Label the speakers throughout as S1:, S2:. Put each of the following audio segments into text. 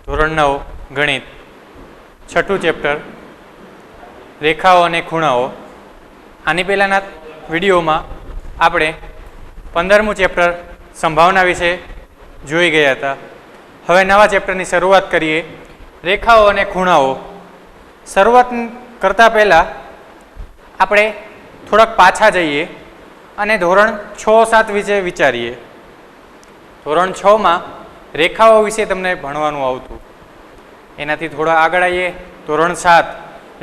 S1: ધોરણ 9 ગણિત છઠ્ઠું ચેપ્ટર રેખાઓ અને ખૂણાઓ. આની પહેલાંના વિડીયોમાં આપણે 15મું ચેપ્ટર સંભાવના વિશે જોઈ ગયા હતા. હવે નવા ચેપ્ટરની શરૂઆત કરીએ. રેખાઓ અને ખૂણાઓ. શરૂઆત કરતાં પહેલાં આપણે થોડાક પાછા જઈએ અને ધોરણ 6-7 વિશે વિચારીએ. ધોરણ 6માં રેખાઓ વિશે તમને ભણવાનું આવતું. એનાથી થોડા આગળ આવીએ. ધોરણ 7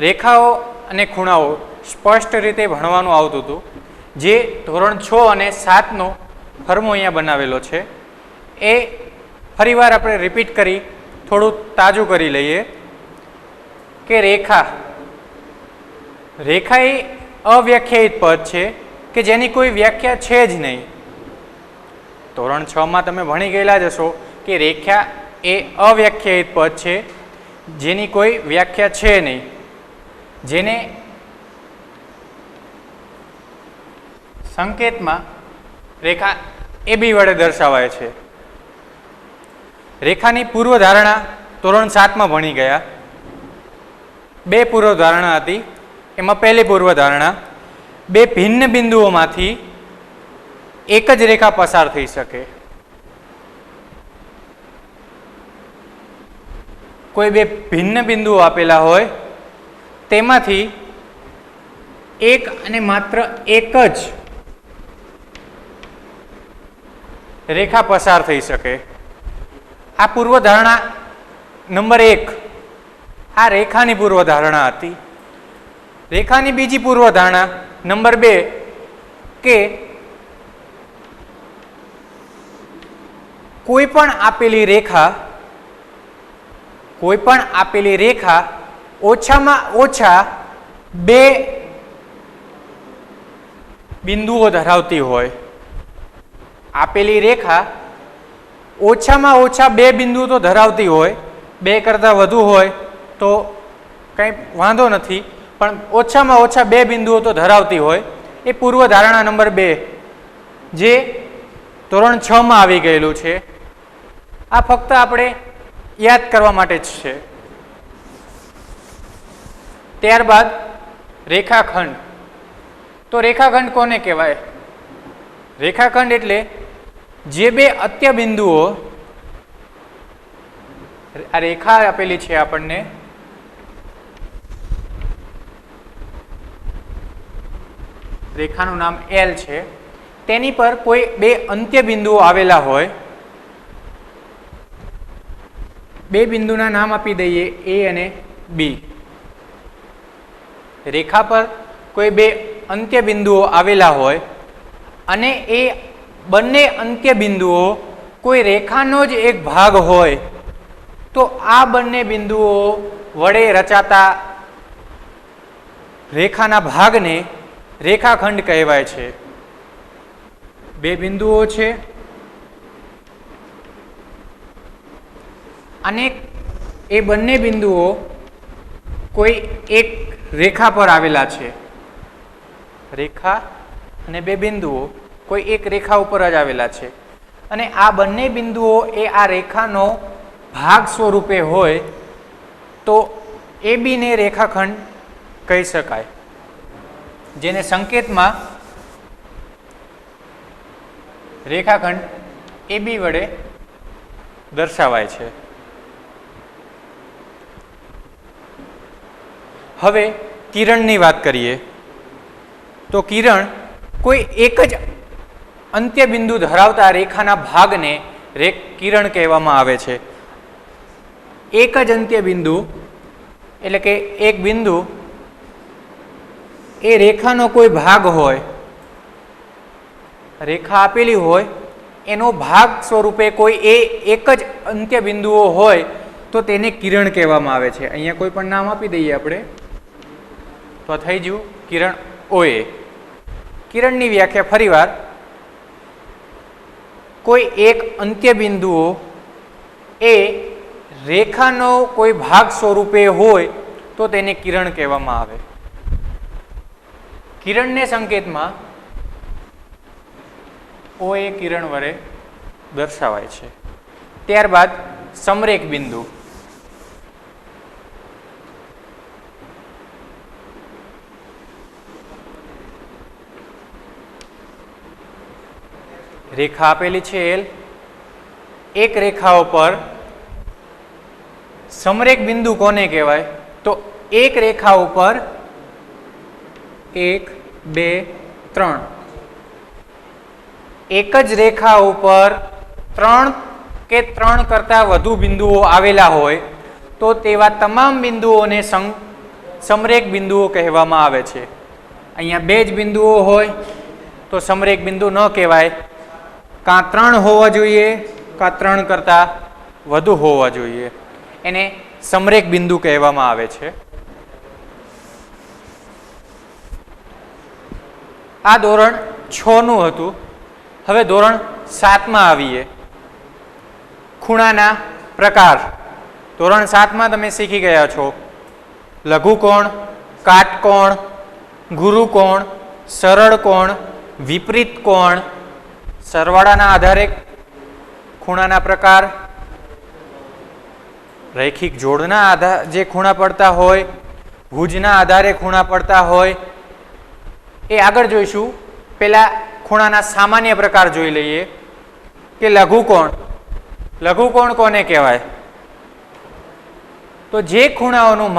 S1: રેખાઓ અને ખૂણાઓ સ્પષ્ટ રીતે ભણવાનું આવતું હતું. જે ધોરણ 6 અને 7નો ફર્મો અહીંયા બનાવેલો છે એ ફરીવાર આપણે રિપીટ કરી થોડું તાજું કરી લઈએ કે રેખા એ અવ્યાખ્યાયિત પદ છે કે જેની કોઈ વ્યાખ્યા છે જ નહીં. ધોરણ 6માં તમે ભણી ગયેલા જ હશો કે રેખા એ અવ્યાખ્યાયિત પદ છે જેની કોઈ વ્યાખ્યા છે નહીં, જેને સંકેતમાં રેખા એ બી વડે દર્શાવાય છે. રેખાની પૂર્વધારણા ધોરણ 7માં ભણી ગયા. 2 પૂર્વધારણા હતી. એમાં પહેલી પૂર્વધારણા, 2 ભિન્ન બિંદુઓમાંથી એક જ રેખા પસાર થઈ શકે. કોઈ 2 ભિન્ન બિંદુઓ આપેલા હોય તેમાંથી એક અને માત્ર એક જ રેખા પસાર થઈ શકે. આ પૂર્વધારણા નંબર 1 આ રેખાની પૂર્વધારણા હતી. રેખાની બીજી પૂર્વધારણા નંબર 2 કે કોઈ પણ આપેલી રેખા ઓછામાં ઓછા 2 બિંદુઓ ધરાવતી હોય. આપેલી રેખા ઓછામાં ઓછા 2 બિંદુઓ તો ધરાવતી હોય. 2 કરતાં વધુ હોય તો કંઈ વાંધો નથી, પણ ઓછામાં ઓછા 2 બિંદુઓ તો ધરાવતી હોય. એ પૂર્વધારણા નંબર 2 જે ધોરણ 6માં આવી ગયેલું છે. આ ફક્ત આપણે યાદ કરવા માટે જ છે. ત્યારબાદ રેખાખંડ. તો રેખાખંડ કોને કહેવાય? રેખાખંડ એટલે જે 2 અત્ય બિંદુઓ, આ રેખા આપેલી છે આપણને, રેખાનું નામ L છે, તેની પર કોઈ 2 અંત્ય બિંદુઓ આવેલા હોય. 2 બિંદુના નામ આપી દઈએ A અને B. રેખા પર કોઈ 2 અંત્ય બિંદુઓ આવેલા હોય અને એ બંને અંત્ય બિંદુઓ કોઈ રેખાનો જ એક ભાગ હોય તો આ બંને બિંદુઓ વડે રચાતા રેખાના ભાગને રેખાખંડ કહેવાય છે. 2 બિંદુઓ છે અને એ બંને બિંદુઓ કોઈ એક રેખા પર આવેલા છે. રેખા અને 2 બિંદુઓ કોઈ એક રેખા ઉપર જ આવેલા છે અને આ બંને બિંદુઓ એ આ રેખાનો ભાગ સ્વરૂપે હોય તો એ બીને રેખાખંડ કહી શકાય, જેને સંકેતમાં રેખાખંડ એ બી વડે દર્શાવાય છે. હવે કિરણની વાત કરીએ તો કિરણ કોઈ એક જ અંત્ય બિંદુ ધરાવતા રેખાના ભાગને કિરણ કહેવામાં આવે છે. એક જ અંત્ય બિંદુ એટલે કે એક બિંદુ એ રેખાનો કોઈ ભાગ હોય, રેખા આપેલી હોય એનો ભાગ સ્વરૂપે કોઈ એક જ અંત્ય બિંદુઓ હોય તો તેને કિરણ કહેવામાં આવે છે. અહીંયા કોઈ પણ નામ આપી દઈએ આપણે તો થઈ ગયું કિરણ OA. કિરણની વ્યાખ્યા ફરીવાર, કોઈ એક અંત્ય બિંદુઓ એ રેખાનો કોઈ ભાગ સ્વરૂપે હોય તો તેને કિરણ કહેવામાં આવે. કિરણને સંકેતમાં OA કિરણ વડે દર્શાવાય છે. ત્યારબાદ સમરેખ બિંદુ. રેખા આપેલી છે એલ, એક રેખા ઉપર સમરેખ બિંદુ કોને કહેવાય? તો એક રેખા ઉપર 1 2 3 એક જ રેખા ઉપર 3 કે 3 કરતાં વધુ બિંદુઓ આવેલા હોય તો તેવા તમામ બિંદુઓને સમરેખ બિંદુઓ કહેવામાં આવે છે. અહીંયા બે જ બિંદુઓ હોય તો સમરેખ બિંદુ ન કહેવાય, કાં 3 હોવા જોઈએ કાં 3 કરતાં વધુ હોવા જોઈએ, એને સમરેખ બિંદુ કહેવામાં આવે છે. આ ધોરણ 6 નું હતું. હવે ધોરણ 7 માં આવીએ. ખૂણાના પ્રકાર. ધોરણ 7 માં તમે શીખી ગયા છો લઘુકોણ, કાટકોણ, ગુરુકોણ, સરળ કોણ, વિપરીત કોણ, સરવાળાના આધારે ખૂણાના પ્રકાર, રૈખિક જોડના આધારે જે ખૂણા પડતા હોય, ભુજના આધારે ખૂણા પડતા હોય, એ આગળ જોઈશું. પહેલા ખૂણાના સામાન્ય પ્રકાર જોઈ લઈએ કે લઘુકોણ. લઘુકોણ કોને કહેવાય? તો જે ખૂણાઓનું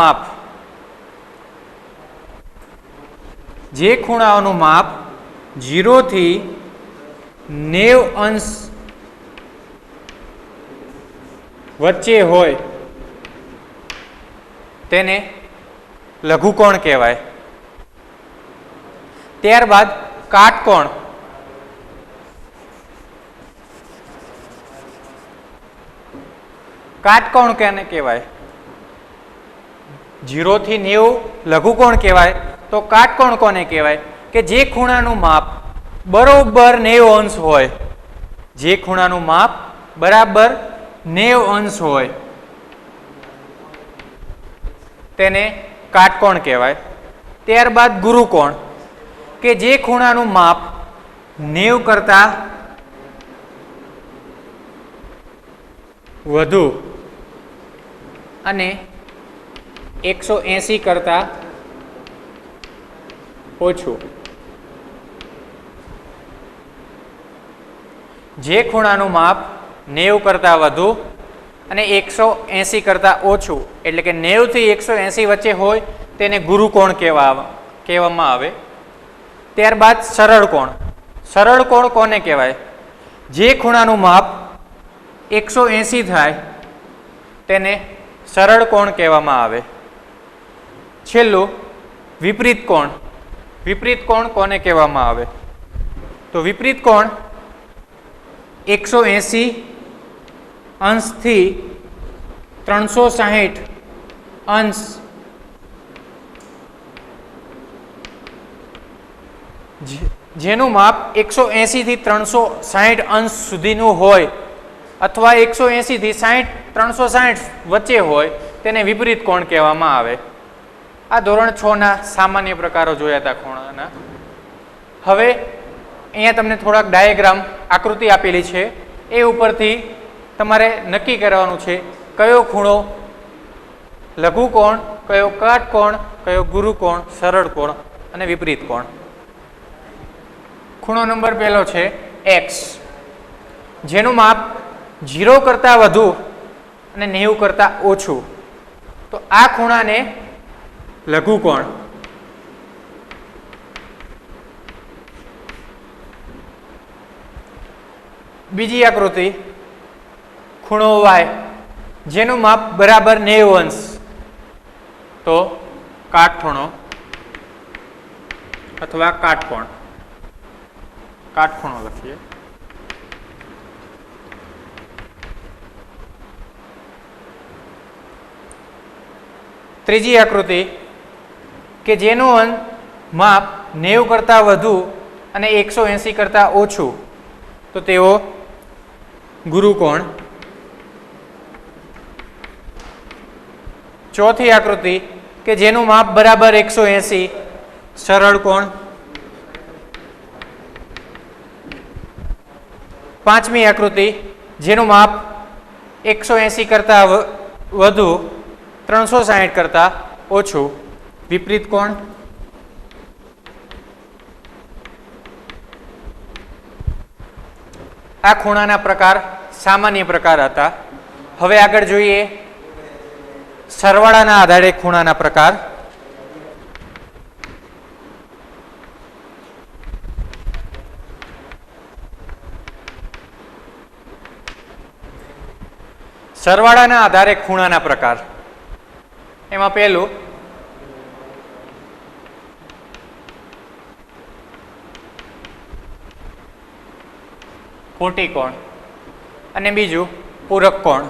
S1: માપ 0 થી 90 અંશ વચ્ચે હોય તેને લઘુકોણ કહેવાય. ત્યારબાદ કાટકોણ. કાટકોણ કેને કહેવાય? 0 થી 90 લઘુકોણ કહેવાય. તો કાટકોણ કોને કહેવાય? કે જે ખૂણાનું માપ બરોબર 90 અંશ હોય, જે ખૂણાનું માપ બરાબર 90 અંશ હોય તેને કાટકોણ કહેવાય. ત્યારબાદ ગુરુકોણ, કે જે ખૂણાનું માપ 90 કરતાં વધુ અને 180 કરતાં ઓછું. જે ખૂણાનું માપ 90 કરતાં વધુ અને 180 કરતાં ઓછું એટલે કે 90 થી 180 વચ્ચે હોય તેને ગુરુકોણ કહેવામાં આવે. ત્યારબાદ સરળ કોણ. સરળ કોણ કોને કહેવાય? જે ખૂણાનું માપ 180 થાય તેને સરળ કોણ કહેવામાં આવે. છેલ્લું વિપરીત કોણ. વિપરીત કોણ કોને કહેવામાં આવે? તો વિપરીત કોણ 180 અંશથી 360 અંશ જેનું માપ 180 થી 360 અંશ સુધીનું હોય અથવા 180 થી 360 વચ્ચે હોય તેને વિપરીત કોણ કહેવામાં આવે. આ ધોરણ 6 ના સામાન્ય પ્રકારો જોયા હતા ખૂણાના. હવે અહીંયા તમને થોડાક ડાયાગ્રામ આકૃતિ આપેલી છે, એ ઉપરથી તમારે નક્કી કરવાનું છે કયો ખૂણો લઘુકોણ, કયો કાટકોણ, કયો ગુરુકોણ, સરળ કોણ અને વિપરીત કોણ. ખૂણો નંબર પહેલો છે x, જેનું માપ 0 કરતાં વધુ અને 90 કરતાં ઓછું. તો આ ખૂણાને લઘુકોણ. બીજી આકૃતિ ખૂણો y, જેનું માપ બરાબર 90 અંશ, તો કાટખૂણો અથવા કાટકોણ. કાટખૂણો લખીએ. ત્રીજી આકૃતિ કે જેનું માપ 90 કરતાં વધુ અને 180 કરતાં ઓછું, તો તેઓ ગુરુકોણ. ચોથી આકૃતિ કે જેનું માપ બરાબર 180, સરળ કોણ. પાંચમી આકૃતિ જેનું માપ 180 કરતાં વધુ 360 કરતાં ઓછું, વિપરીત કોણ. આ ખૂણાના પ્રકાર સામાન્ય પ્રકાર હતા. હવે આગળ જોઈએ સરવાળાના આધારે ખૂણાના પ્રકાર. સરવાળાના આધારે ખૂણાના પ્રકાર. એમાં પહેલું કોટિકોણ અને બીજું પૂરક કોણ.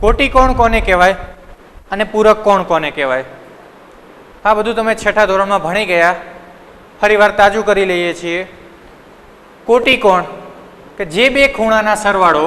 S1: કોટિકોણ કોને કહેવાય અને પૂરક કોણ કોને કહેવાય? આ બધું તમે છઠ્ઠા ધોરણમાં ભણી ગયા. ફરીવાર તાજું કરી લઈએ છીએ. કોટિકોણ કે જે બે ખૂણાના સરવાળો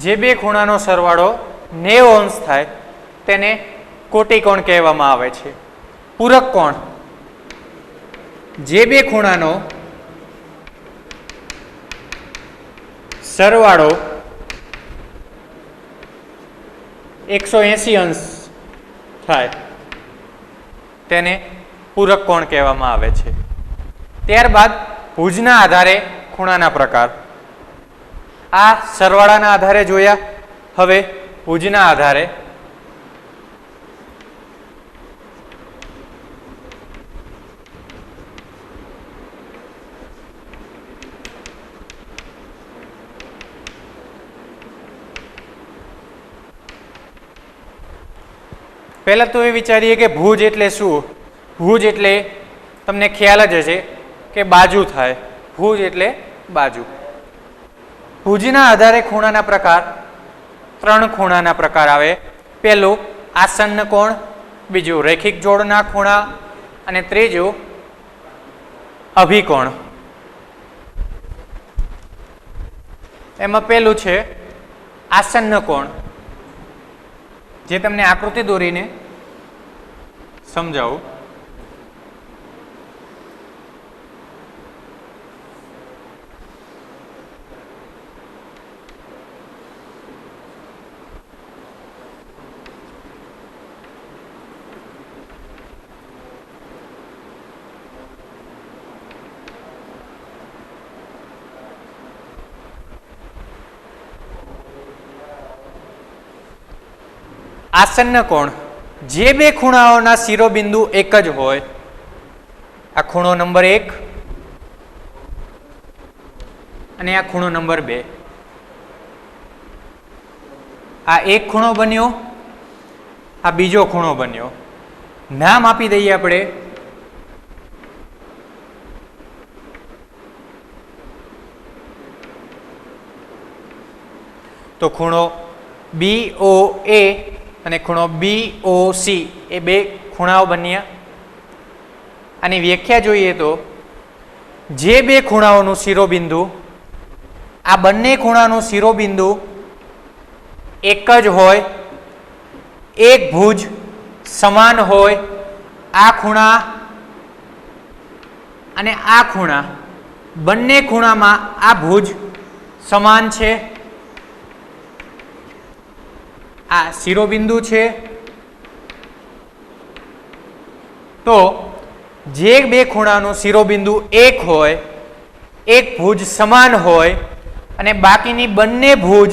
S1: જે બે ખૂણાનો સરવાળો 90 અંશ થાય તેને કોટિકોણ કહેવામાં આવે છે. પૂરક કોણ જે બે ખૂણાનો સરવાળો 180 અંશ થાય તેને પૂરક કોણ કહેવામાં આવે છે. ત્યારબાદ ભુજના આધારે ખૂણાના પ્રકાર. આ સરવાળાના આધારે જોયા. હવે ભુજના આધારે. પહેલા તો એ વિચારીએ કે ભુજ એટલે શું. ભુજ એટલે તમને ખ્યાલ જ હશે કે બાજુ થાય. ભુજ એટલે બાજુ. ભુજના આધારે ખૂણાના પ્રકાર 3 ખૂણાના પ્રકાર આવે. પહેલું આસન્ન કોણ, બીજું રેખિક જોડના ખૂણા અને ત્રીજું અભિકોણ. એમાં પહેલું છે આસન્ન કોણ, જે તમને આકૃતિ દોરીને સમજાવું. આસન્ન કોણ જે બે ખૂણાઓના શિરોબિંદુ એક જ હોય. આ ખૂણો નંબર 1 અને આ ખૂણો નંબર 2. આ એક ખૂણો બન્યો, આ બીજો ખૂણો બન્યો. નામ આપી દઈએ આપણે. તો ખૂણો BOA અને ખૂણો BOC એ બે ખૂણાઓ બન્યા. આની વ્યાખ્યા જોઈએ તો જે બે ખૂણાઓનું શિરોબિંદુ, આ બંને ખૂણાનું શિરોબિંદુ એક જ હોય, એક ભુજ સમાન હોય. આ ખૂણા અને આ ખૂણા બંને ખૂણામાં આ ભુજ સમાન છે. આ શિરોબિંદુ છે. તો જે બે ખૂણાનું શિરોબિંદુ એક હોય, એક ભુજ સમાન હોય અને બાકીની બંને ભુજ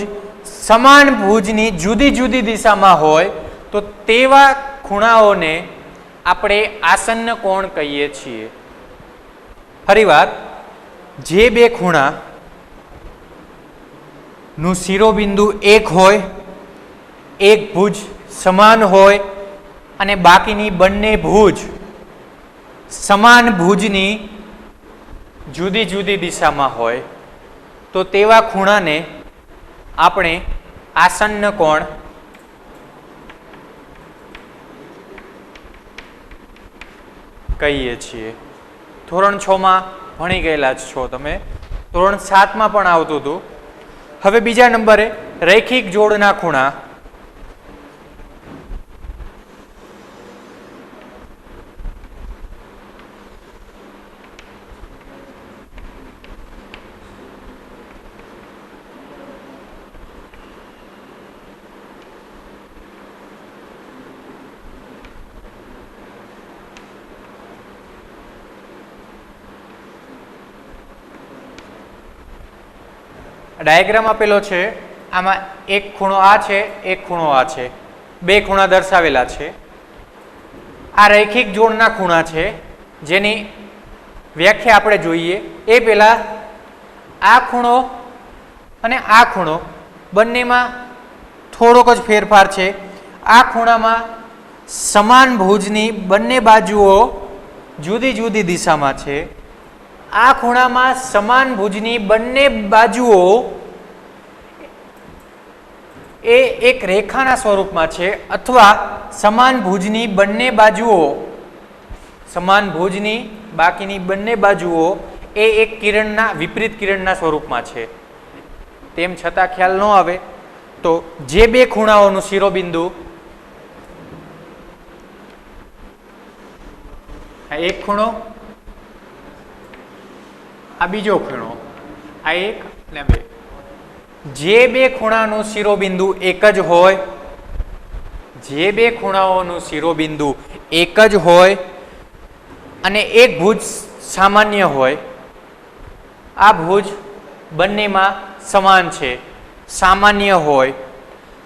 S1: સમાન ભુજની જુદી જુદી દિશામાં હોય તો તેવા ખૂણાઓને આપણે આસન્ન કોણ કહીએ છીએ. ફરીવાર, જે બે ખૂણાનું શિરોબિંદુ એક હોય, એક ભુજ સમાન હોય અને બાકીની બંને ભુજ સમાન ભુજની જુદી જુદી દિશામાં હોય તો તેવા ખૂણાને આપણે આસન્ન કોણ કહીએ છીએ. ધોરણ 6 માં ભણી ગયેલા જ છો તમે. ધોરણ 7 માં પણ આવતું હતું. હવે બીજા નંબરે રેખિક જોડના ખૂણા. ડાયાગ્રામ આપેલો છે, આમાં એક ખૂણો આ છે, એક ખૂણો આ છે, બે ખૂણા દર્શાવેલા છે. આ રૈખિક જોડના ખૂણા છે, જેની વ્યાખ્યા આપણે જોઈએ એ પહેલાં આ ખૂણો અને આ ખૂણો બંનેમાં થોડોક જ ફેરફાર છે. આ ખૂણામાં સમાન ભુજની બંને બાજુઓ જુદી જુદી દિશામાં છે. આ ખૂણામાં સમાન ભુજની બંને બાજુઓ એ એક રેખાના સ્વરૂપમાં છે, અથવા સમાન ભુજની બંને બાજુઓ, સમાન ભુજની બાકીની બંને બાજુઓ એ એક કિરણના વિપરીત કિરણના સ્વરૂપમાં છે. તેમ છતાં ખ્યાલ ન આવે તો જે બે ખૂણાઓનું શિરોબિંદુ, આ એક ખૂણો, આ બીજો ખૂણો, આ એક અને બે, જે બે ખૂણાનું શિરોબિંદુ એક જ હોય, જે બે ખૂણાઓનું શિરોબિંદુ એક જ હોય અને એક ભુજ સામાન્ય હોય, આ ભુજ બંનેમાં સમાન છે, સામાન્ય હોય,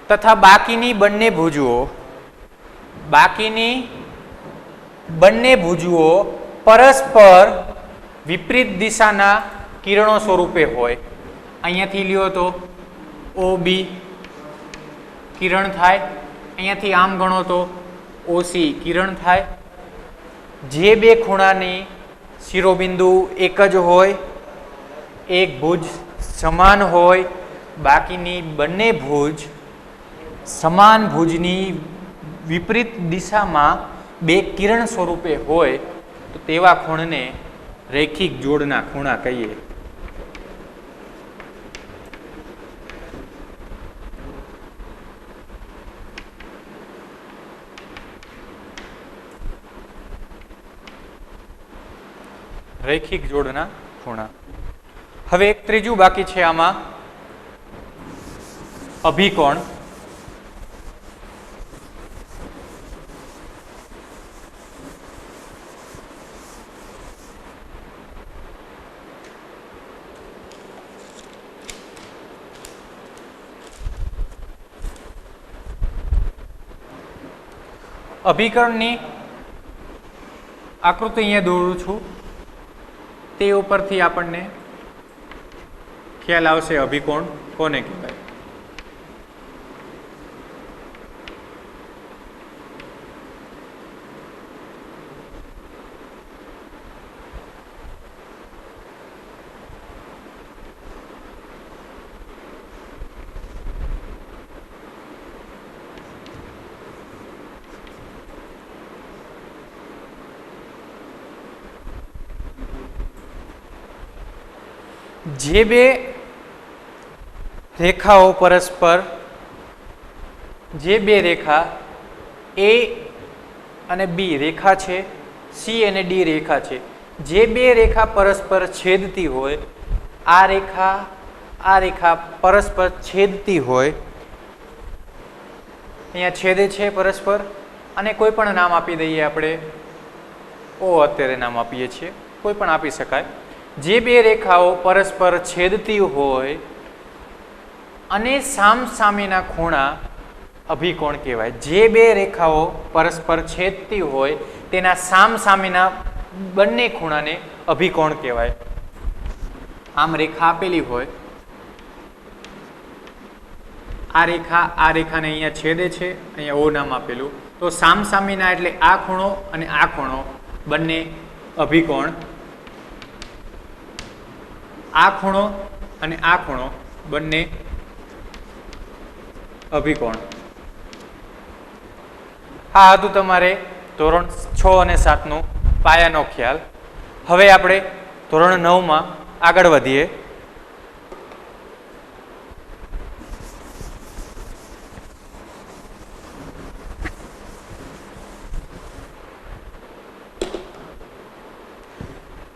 S1: તથા બાકીની બંને ભુજુઓ પરસ્પર વિપરીત દિશાના કિરણો સ્વરૂપે હોય. અહીંયાથી લ્યો તો OB કિરણ થાય, અહીંયાથી આમ ગણો તો OC કિરણ થાય. જે બે ખૂણાની શિરોબિંદુ એક જ હોય, એક ભુજ સમાન હોય, બાકીની બંને ભુજ સમાન ભુજની વિપરીત દિશામાં બે કિરણ સ્વરૂપે હોય, તો તેવા ખૂણને રૈખિક જોડના ખૂણા કહીએ. રૈખિક જોડના ખૂણા. હવે એક ત્રીજું બાકી છે આમાં, અભિકોણ. અભિકરણની આકૃતિ અહીંયા દોરું છું, તે ઉપરથી આપણને ખ્યાલ આવશે અભિકોણ કોને કહેવાય. જે બે રેખાઓ પરસ્પર, જે બે રેખા A અને B રેખા છે, C અને D રેખા છે, જે બે રેખા પરસ્પર છેદતી હોય, આ રેખા પરસ્પર છેદતી હોય, અહીંયા છેદે છે પરસ્પર, અને કોઈ પણ નામ આપી દઈએ આપણે, O અત્યારે નામ આપીએ છીએ, કોઈ પણ આપી શકાય. જે બે રેખાઓ પરસ્પર છેદતી હોય અને સામસામેના ખૂણા અભિકોણ કહેવાય. જે બે રેખાઓ પરસ્પર છેદતી હોય તેના સામસામેના બંને ખૂણાને અભિકોણ કહેવાય. આમ રેખા આપેલી હોય, આ રેખાને અહીંયા છેદે છે, અહીંયા O નામ આપેલું, તો સામસામેના એટલે આ ખૂણો અને આ ખૂણો બંને અભિકોણ. આ ખૂણો અને આ ખૂણો બંને અભિકોણ. આ હતું તમારે ધોરણ 6 અને 7 નું પાયાનો ખ્યાલ. હવે આપણે ધોરણ 9 માં આગળ વધીએ.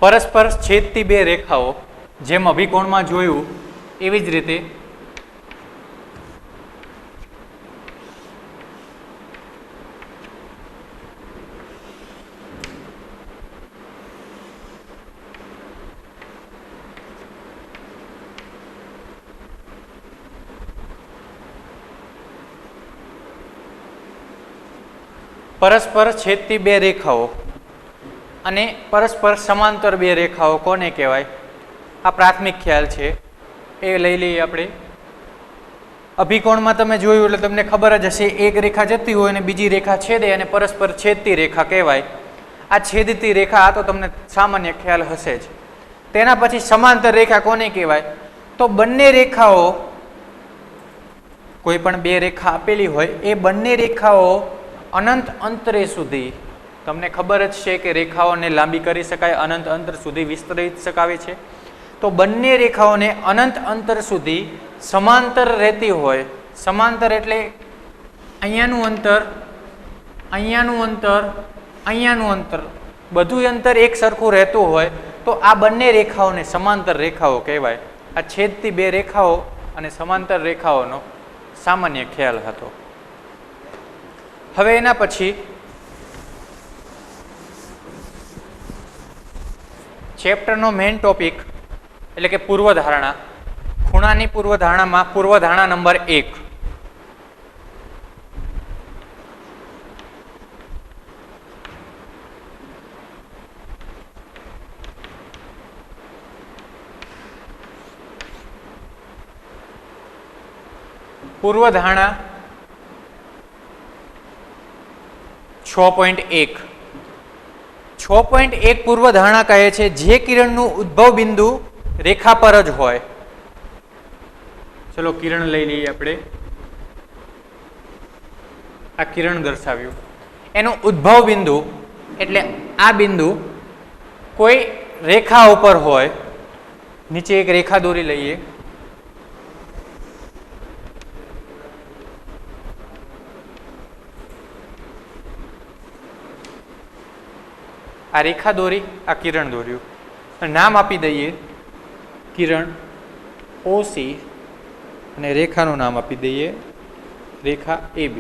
S1: પરસ્પર છેદતી બે રેખાઓ, જેમ અભિકોણમાં જોયું એવી જ રીતે પરસ્પર છેદતી બે રેખાઓ અને પરસ્પર સમાંતર બે રેખાઓ કોને કહેવાય? આ પ્રાથમિક ખ્યાલ છે, એ લઈ લઈએ આપણે. અભિકોણમાં તમે જોયું એટલે તમને ખબર જ હશે, એક રેખા જતી હોય અને બીજી રેખા છેદે અને પરસ્પર છેદતી રેખા કહેવાય. આ છેદતી રેખા, આ તો તમને સામાન્ય ખ્યાલ હશે જ. તેના પછી સમાંતર રેખા કોને કહેવાય? તો બંને રેખાઓ, કોઈ પણ બે રેખા આપેલી હોય એ બંને રેખાઓ અનંત અંતરે સુધી, તમને ખબર જ છે કે રેખાઓને લાંબી કરી શકાય, અનંત અંતર સુધી વિસ્તરી શકાય છે. તો બંને રેખાઓને અનંત અંતર સુધી સમાંતર રહેતી હોય, સમાંતર એટલે અહીંયાનું અંતર, અહીંયાનું અંતર, અહીંયાનું અંતર, બધું અંતર એક સરખું રહેતું હોય તો આ બંને રેખાઓને સમાંતર રેખાઓ કહેવાય. આ છેદતી બે રેખાઓ અને સમાંતર રેખાઓનો સામાન્ય ખ્યાલ હતો. હવે એના પછી ચેપ્ટરનો મેઇન ટોપિક એટલે કે પૂર્વધારણા. ખૂણાની પૂર્વધારણામાં પૂર્વધારણા નંબર 1. પૂર્વધારણા 6.1. 6.1 પૂર્વધારણા કહે છે જે કિરણનું ઉદ્ભવ બિંદુ રેખા પર જ હોય. ચલો કિરણ લઈ લઈએ આપણે. આ કિરણ દર્શાવ્યું, એનું ઉદ્ભવ બિંદુ એટલે આ બિંદુ કોઈ રેખા ઉપર હોય. નીચે એક રેખા દોરી લઈએ. આ રેખા દોરી, આ કિરણ દોર્યું, નામ આપી દઈએ કિરણ OC અને રેખાનું નામ આપી દઈએ રેખા AB.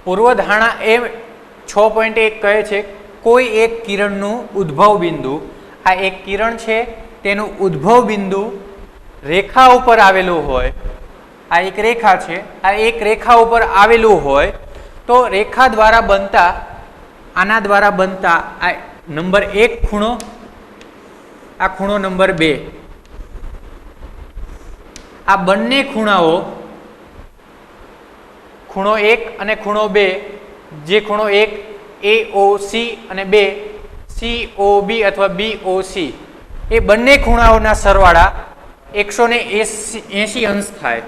S1: પૂર્વધારણા એ 6.1 કહે છે કોઈ એક કિરણનું ઉદ્ભવ બિંદુ, આ એક કિરણ છે તેનું ઉદ્ભવ બિંદુ રેખા ઉપર આવેલું હોય. આ એક રેખા છે, આ એક રેખા ઉપર આવેલું હોય તો રેખા દ્વારા બનતા, આના દ્વારા બનતા આ નંબર 1 ખૂણો, આ ખૂણો નંબર 2, આ બંને ખૂણાઓ, ખૂણો 1 અને ખૂણો 2, જે ખૂણો 1 AOC અને 2 COB અથવા BOC, એ બંને ખૂણાઓના સરવાળા 180 અંશ થાય.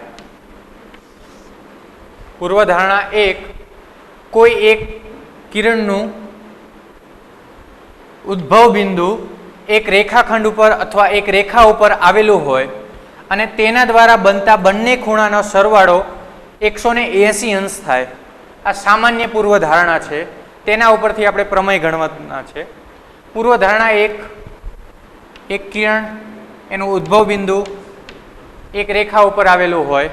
S1: પૂર્વધારણા 1 કોઈ એક કિરણનું ઉદ્ભવ બિંદુ એક રેખાખંડ ઉપર અથવા એક રેખા ઉપર આવેલું હોય અને તેના દ્વારા બનતા બંને ખૂણાનો સરવાળો 180 અંશ થાય. આ સામાન્ય પૂર્વધારણા છે, તેના ઉપરથી આપણે પ્રમેય ગણવાના છે. પૂર્વધારણા 1 એક કિરણ, એનું ઉદ્ભવ બિંદુ એક રેખા ઉપર આવેલું હોય,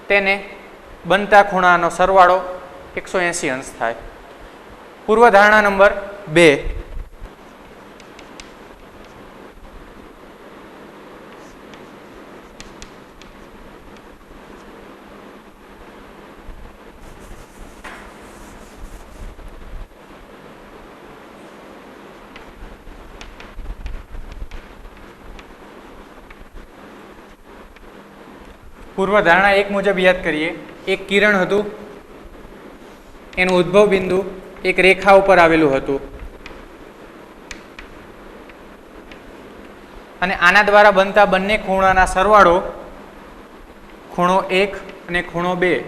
S1: તેને બનતા ખૂણાનો સરવાળો 180 અંશ થાય. પૂર્વધારણા નંબર 2 પૂર્વધારણા 1 મુજબ યાદ કરીએ. એક કિરણ હતું, એનું ઉદ્ભવ બિંદુ એક રેખા ઉપર આવેલું હતું અને આના દ્વારા બનતા બંને ખૂણાના સરવાળો ખૂણો 1 અને ખૂણો 2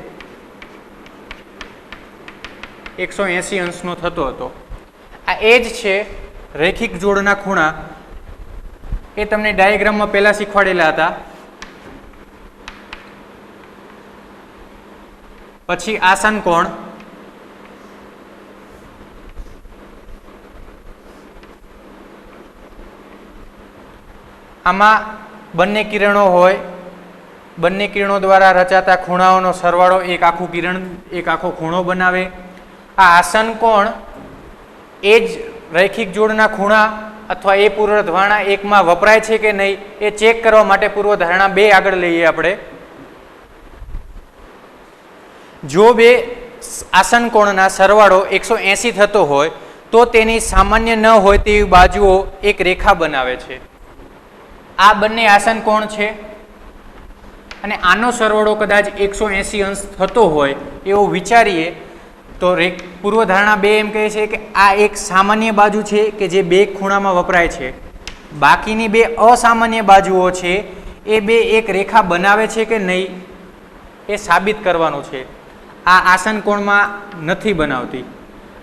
S1: 180 અંશનો થતો હતો. આ એ જ છે રેખિક જોડના ખૂણા. એ તમને ડાયાગ્રામમાં પહેલા શીખવાડેલા હતા. પછી આસન કોણ, આમાં બંને કિરણો હોય, બંને કિરણો દ્વારા રચાતા ખૂણાઓનો સરવાળો એક આખું કિરણ, એક આખો ખૂણો બનાવે. આ આસન કોણ એ જ રૈખિક જોડના ખૂણા અથવા એ પૂર્વધારણા 1માં વપરાય છે કે નહીં એ ચેક કરવા માટે પૂર્વધારણા 2 આગળ લઈએ આપણે. જો બે આસન કોણના સરવાળો 180 થતો હોય તો તેની સામાન્ય ન હોય તેવી બાજુઓ એક રેખા બનાવે છે. આ બંને આસન કોણ છે અને આનો સરવાળો કદાચ 180 અંશ થતો હોય એવું વિચારીએ તો પૂર્વધારણા 2 એમ કહે છે કે આ એક સામાન્ય બાજુ છે કે જે બે ખૂણામાં વપરાય છે. બાકીની બે અસામાન્ય બાજુઓ છે એ બે એક રેખા બનાવે છે કે નહીં એ સાબિત કરવાનું છે. આ આસન કોણમાં નથી બનાવતી.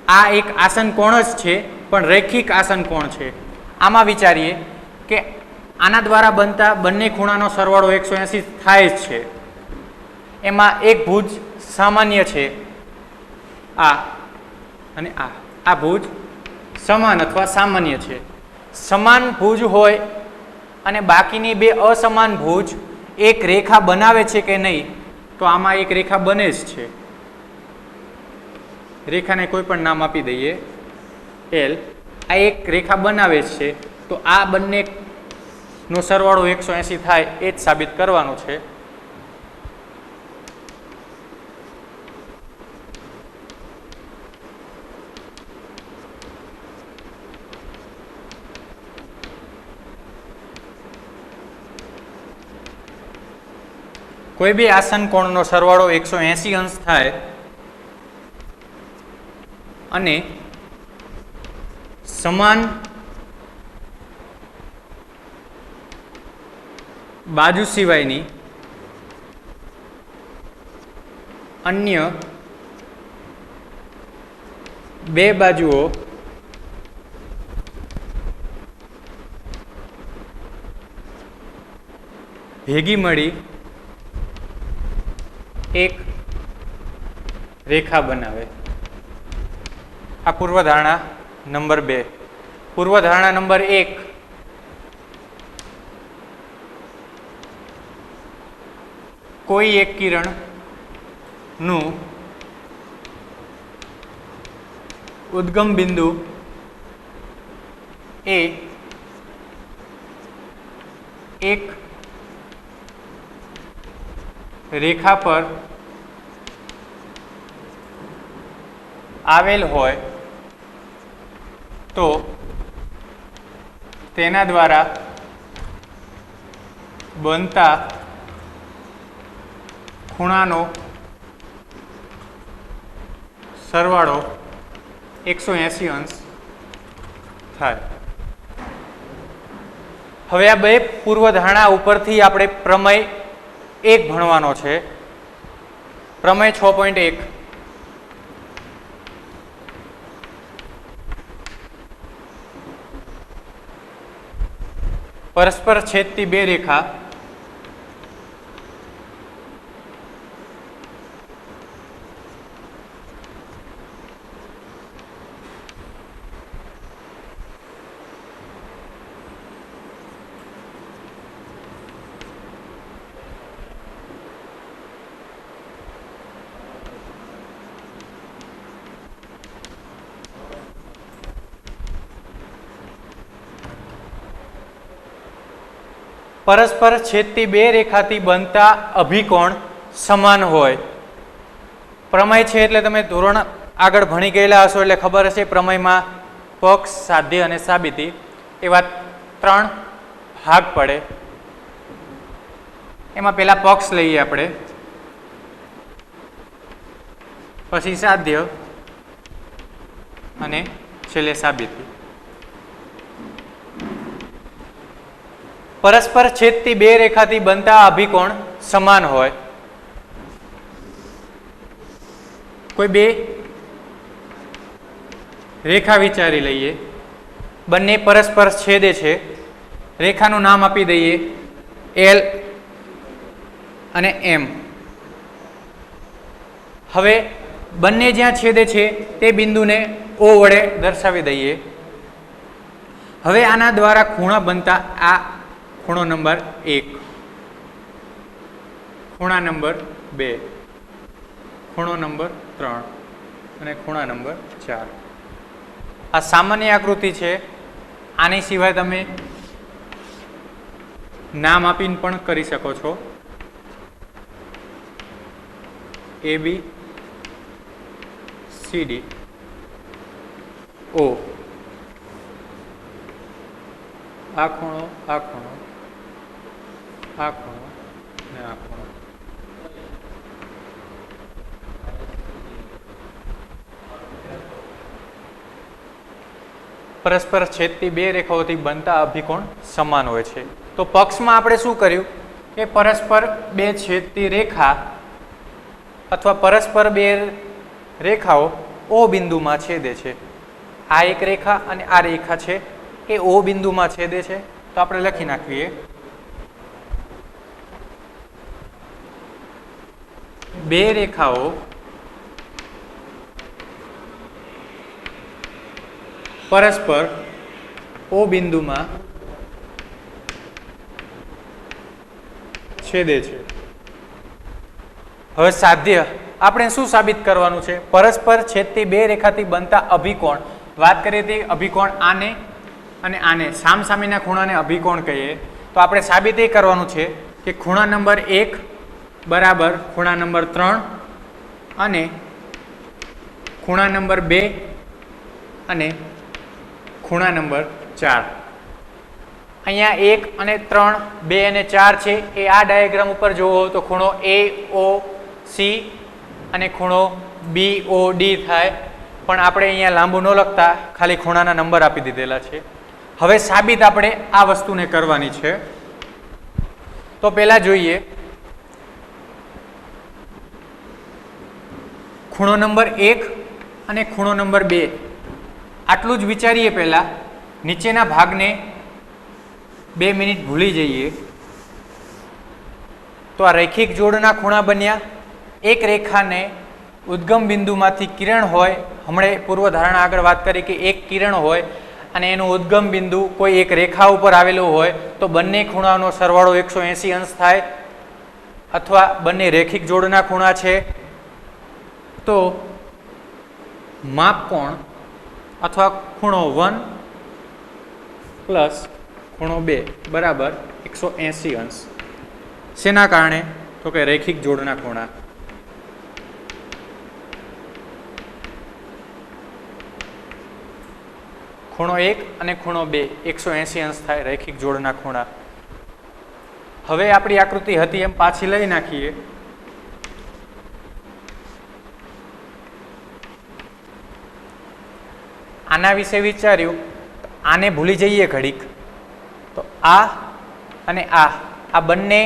S1: આ એક આસન કોણ જ છે પણ રૈખિક આસન કોણ છે. આમાં વિચારીએ કે આના દ્વારા બનતા બંને ખૂણાનો સરવાળો 180 થાય જ છે. એમાં એક ભુજ સામાન્ય છે આ અને આ ભુજ સમાન અથવા સામાન્ય છે. સમાન ભુજ હોય અને બાકીની બે અસમાન ભુજ એક રેખા બનાવે છે કે નહીં તો આમાં એક રેખા બને જ છે. રેખાને કોઈ પણ નામ આપી દઈએ એલ. આ એક રેખા બનાવે છે તો આ બંનેનો સરવાળો 180 થાય એ જ સાબિત કરવાનું છે. કોઈ બી આસન કોણનો સરવાળો 180 અંશ થાય અને સમાન બાજુ સિવાયની અન્ય બે બાજુઓ ભેગી મળી એક રેખા બનાવે. આ પૂર્વધારણા નંબર 2. પૂર્વધારણા નંબર 1, કોઈ એક કિરણનું ઉદ્ગમ બિંદુ એ એક રેખા પર આવેલ હોય તો તેના દ્વારા બનતા ખૂણાનો સરવાળો 180 અંશ થાય. હવે આ બે પૂર્વધારણા ઉપરથી આપણે પ્રમેય 1 ભણવાનો છે. પ્રમેય 6.1. પરસ્પર છેદતી બે રેખા પરસ્પર છેદતી બે રેખાથી બનતા અભિકોણ સમાન હોય. પ્રમેય છે એટલે તમે ધોરણ આગળ ભણી ગયેલા હશો એટલે ખબર હશે. પ્રમેયમાં પક્ષ, સાધ્ય અને સાબિતી એવા 3 ભાગ પડે. એમાં પહેલા પક્ષ લઈએ આપણે, પછી સાધ્ય અને છેલ્લે સાબિતી. પરસ્પર છેદતી બે રેખાથી બનતા અભિકોણ સમાન હોય. કોઈ બે રેખા વિચારી લઈએ, બંને પરસ્પર છેદે છે. રેખાનું નામ આપી દઈએ એલ અને એમ. હવે બંને જ્યાં છેદે છે તે બિંદુને ઓ વડે દર્શાવી દઈએ. હવે આના દ્વારા ખૂણા બનતા આ ખૂણો નંબર 1, ખૂણા નંબર 2, ખૂણો નંબર 3 અને ખૂણા નંબર 4. આ સામાન્ય આકૃતિ છે. આની સિવાય તમે નામ આપીને પણ કરી શકો છો. AB CD O આ ખૂણો આ ખૂણો આ ખૂણો ને આ ખૂણો પરસ્પર છેદતી બે રેખાઓથી બનતા અભિકોણ સમાન હોય છે. તો પક્ષમાં આપણે શું કર્યું કે પરસ્પર બે છેદતી રેખા અથવા પરસ્પર બે રેખાઓ O બિંદુમાં છેદે છે. આ એક રેખા અને આ રેખા છે એ O બિંદુમાં છેદે છે. તો આપણે લખી નાખીએ બે રેખાઓ પરસ્પર O બિંદુમાં છેદે છે. હવે સાધ્ય આપણે શું સાબિત કરવાનું છે? પરસ્પર છેદતી બે રેખાથી બનતા અભિકોણ. વાત કરીએ તે અભિકોણ આને અને આને સામસામેના ખૂણાને અભિકોણ કહીએ. તો આપણે સાબિત એ કરવાનું છે કે ખૂણા નંબર 1 બરાબર ખૂણા નંબર 3 અને ખૂણા નંબર 2 અને ખૂણા નંબર 4. અહીંયા 1 અને 3 2 અને 4 છે એ આ ડાયાગ્રામ ઉપર જોવો તો ખૂણો AOC અને ખૂણો BOD થાય. પણ આપણે અહીંયા લાંબુ ન લખતા ખાલી ખૂણાના નંબર આપી દીધેલા છે. હવે સાબિત આપણે આ વસ્તુને કરવાની છે. તો પહેલા જોઈએ ખૂણો નંબર 1 અને ખૂણો નંબર 2. આટલું જ વિચારીએ પહેલા. નીચેના ભાગને 2 મિનિટ ભૂલી જઈએ. તો આ રૈખિક જોડના ખૂણા બન્યા. એક રેખાને ઉદ્ગમ બિંદુમાંથી કિરણ હોય, હમણાં પૂર્વધારણા આગળ વાત કરી કે એક કિરણ હોય અને એનું ઉદ્ગમ બિંદુ કોઈ એક રેખા ઉપર આવેલું હોય તો બંને ખૂણાનો સરવાળો 180 અંશ થાય. અથવા બંને રેખિક જોડના ખૂણા છે તો માપકોણ અથવા ખૂણો 1 પ્લસ ખૂણો 2 બરાબર 180 અંશ. શેના કારણે? તો કે રૈખિક જોડના ખૂણા. ખૂણો 1 અને ખૂણો 2 180 અંશ થાય રૈખિક જોડના ખૂણા. હવે આપણી આકૃતિ હતી એમ પાછી લઈ નાખીએ. આના વિશે વિચાર્યું, આને ભૂલી જઈએ ઘડીક. તો આ અને આ બંને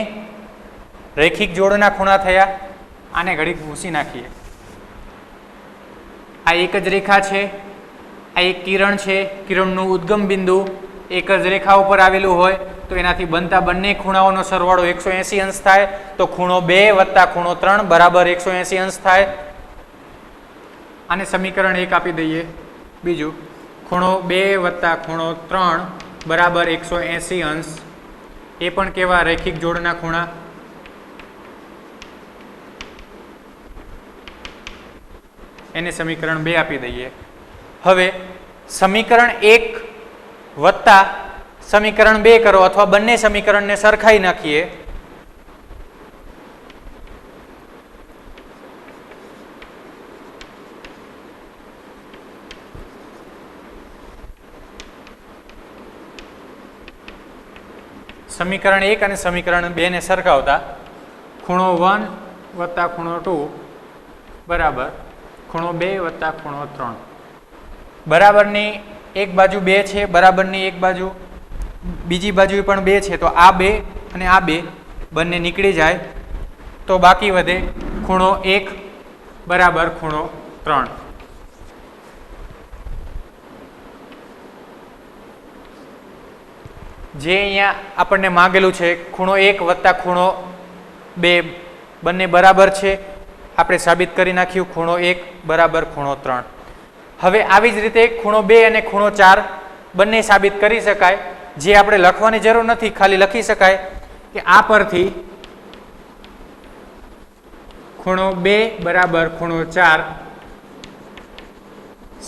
S1: રૈખિક જોડના ખૂણા થયા. આને ઘડીક ભૂસી નાખીએ. આ એક જ રેખા છે, આ એક કિરણ છે. કિરણનું ઉદ્ગમ બિંદુ એક જ રેખા ઉપર આવેલું હોય તો એનાથી બનતા બંને ખૂણાઓનો સરવાળો 180 અંશ થાય. તો ખૂણો 2 વત્તા ખૂણો 3 બરાબર 180 અંશ થાય. આને સમીકરણ 1 આપી દઈએ. બીજું ખૂણો 2 વત્તા ખૂણો 3 બરાબર 180 અંશ. એ પણ કેવા? રૈખિક જોડના ખૂણા. એને સમીકરણ 2 આપી દઈએ. હવે સમીકરણ 1 વત્તા સમીકરણ 2 કરો અથવા બંને સમીકરણને સરખાઈ નાખીએ. સમીકરણ 1 અને સમીકરણ 2 ને સરખાવતા ખૂણો 1 વત્તા ખૂણો 2 બરાબર ખૂણો 2 વત્તા ખૂણો 3. બરાબરની એક બાજુ 2 છે, બરાબરની એક બાજુ બીજી બાજુ પણ 2 છે. તો આ 2 અને આ 2 બંને નીકળી જાય તો બાકી વધે ખૂણો 1 બરાબર ખૂણો 3. જે અહીંયા આપણને માંગેલું છે ખૂણો 1 વત્તા ખૂણો 2 બંને બરાબર છે. આપણે સાબિત કરી નાખ્યું ખૂણો 1 બરાબર ખૂણો 3. હવે આવી જ રીતે ખૂણો 2 અને ખૂણો 4 બંને સાબિત કરી શકાય. જે આપણે લખવાની જરૂર નથી, ખાલી લખી શકાય કે આ પરથી ખૂણો 2 બરાબર ખૂણો 4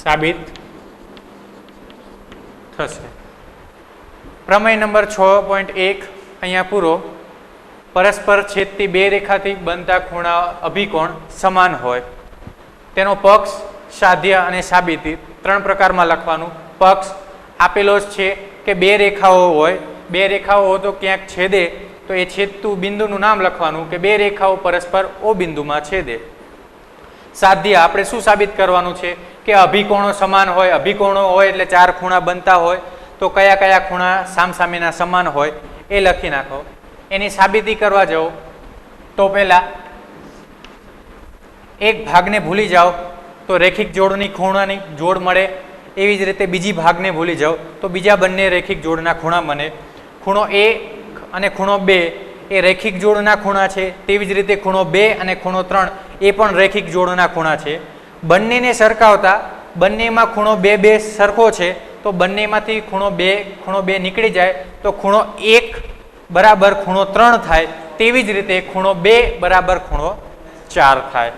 S1: સાબિત થશે. પ્રમેય નંબર 6.1 અહીંયા પૂરો. પરસ્પર છેદતી બે રેખાથી બનતા ખૂણા અભિકોણ સમાન હોય તેનો પક્ષ સાધ્ય અને સાબિતી 3 પ્રકારમાં લખવાનું. પક્ષ આપેલો જ છે કે બે રેખાઓ હોય, બે રેખાઓ હોય તો ક્યાંક છેદે તો એ છેદતું બિંદુનું નામ લખવાનું કે બે રેખાઓ પરસ્પર O બિંદુમાં છેદે. સાધ્ય આપણે શું સાબિત કરવાનું છે કે અભિકોણો સમાન હોય, અભિકોણો હોય એટલે 4 ખૂણા બનતા હોય તો કયા કયા ખૂણા સામસામેના સમાન હોય એ લખી નાખો. એની સાબિતી કરવા જાઓ તો પહેલા એક ભાગને ભૂલી જાઓ તો રેખિક જોડની ખૂણાની જોડ મળે. એવી જ રીતે બીજી ભાગને ભૂલી જાઓ તો બીજા બંને રેખિક જોડના ખૂણા બને. ખૂણો A અને ખૂણો 2 એ રેખિક જોડના ખૂણા છે. તેવી જ રીતે ખૂણો 2 અને ખૂણો 3 એ પણ રેખિક જોડના ખૂણા છે. બંનેને સરખાવતા બંનેમાં ખૂણો 2 2 સરખો છે તો બંનેમાંથી ખૂણો 2 નીકળી જાય તો ખૂણો 1 બરાબર ખૂણો 3 થાય. તેવી જ રીતે ખૂણો 2 બરાબર ખૂણો 4 થાય.